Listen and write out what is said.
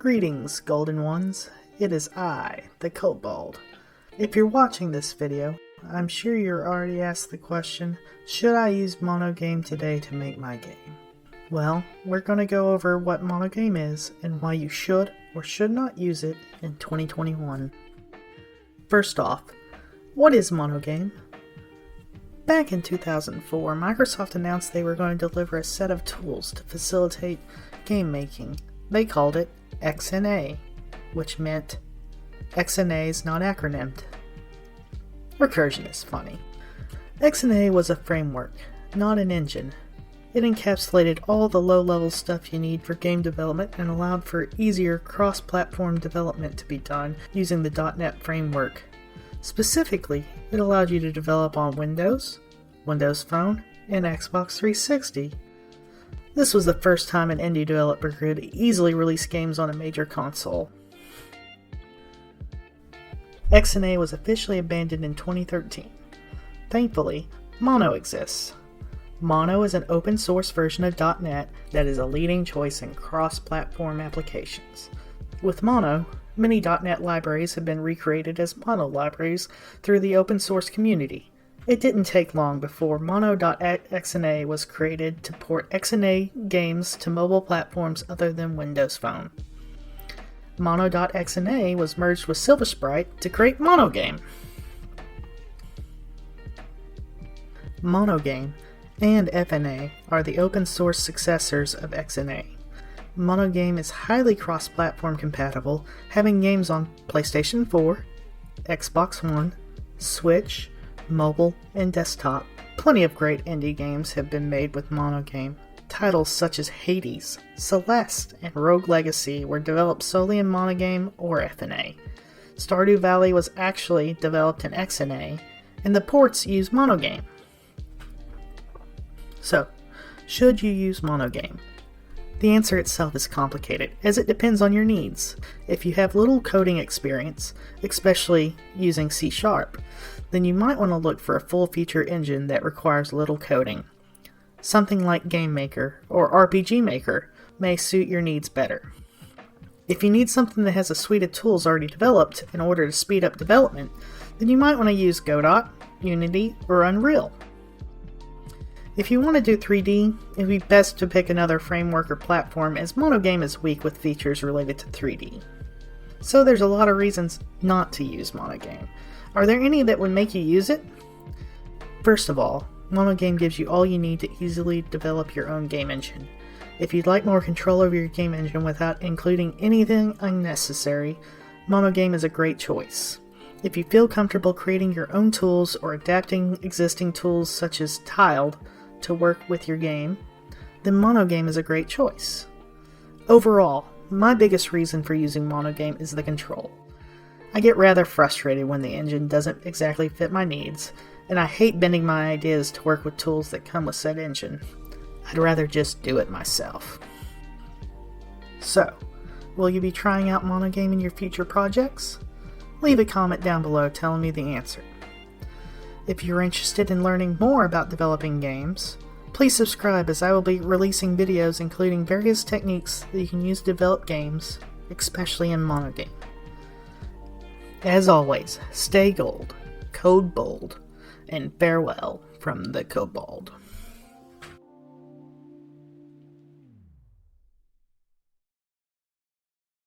Greetings, Golden Ones. It is I, the Kodbold. If you're watching this video, I'm sure you're already asked the question, should I use MonoGame today to make my game? Well, we're going to go over what MonoGame is and why you should or should not use it in 2021. First off, what is MonoGame? Back in 2004, Microsoft announced they were going to deliver a set of tools to facilitate game making. They called it XNA, which meant XNA is not acronymed. Recursion is funny. XNA was a framework, not an engine. It encapsulated all the low-level stuff you need for game development and allowed for easier cross-platform development to be done using the .NET framework. Specifically, it allowed you to develop on Windows, Windows Phone, and Xbox 360. This was the first time an indie developer could easily release games on a major console. XNA was officially abandoned in 2013. Thankfully, Mono exists. Mono is an open source version of .NET that is a leading choice in cross-platform applications. With Mono, many .NET libraries have been recreated as Mono libraries through the open source community. It didn't take long before Mono.XNA was created to port XNA games to mobile platforms other than Windows Phone. Mono.XNA was merged with Silver Sprite to create MonoGame. MonoGame and FNA are the open source successors of XNA. MonoGame is highly cross-platform compatible, having games on PlayStation 4, Xbox One, Switch, mobile, and desktop. Plenty of great indie games have been made with MonoGame. Titles such as Hades, Celeste, and Rogue Legacy were developed solely in MonoGame or FNA. Stardew Valley was actually developed in XNA, and the ports use MonoGame. So, should you use MonoGame? The answer itself is complicated, as it depends on your needs. If you have little coding experience, especially using C#, then you might want to look for a full-feature engine that requires little coding. Something like Game Maker or RPG Maker may suit your needs better. If you need something that has a suite of tools already developed in order to speed up development, then you might want to use Godot, Unity, or Unreal. If you want to do 3D, it would be best to pick another framework or platform, as MonoGame is weak with features related to 3D. So there's a lot of reasons not to use MonoGame. Are there any that would make you use it? First of all, MonoGame gives you all you need to easily develop your own game engine. If you'd like more control over your game engine without including anything unnecessary, MonoGame is a great choice. If you feel comfortable creating your own tools or adapting existing tools such as Tiled to work with your game, then MonoGame is a great choice. Overall, my biggest reason for using MonoGame is the control. I get rather frustrated when the engine doesn't exactly fit my needs, and I hate bending my ideas to work with tools that come with said engine. I'd rather just do it myself. So, will you be trying out MonoGame in your future projects? Leave a comment down below telling me the answer. If you're interested in learning more about developing games, please subscribe, as I will be releasing videos including various techniques that you can use to develop games, especially in MonoGame. As always, stay gold, code bold, and farewell from the Kodbold.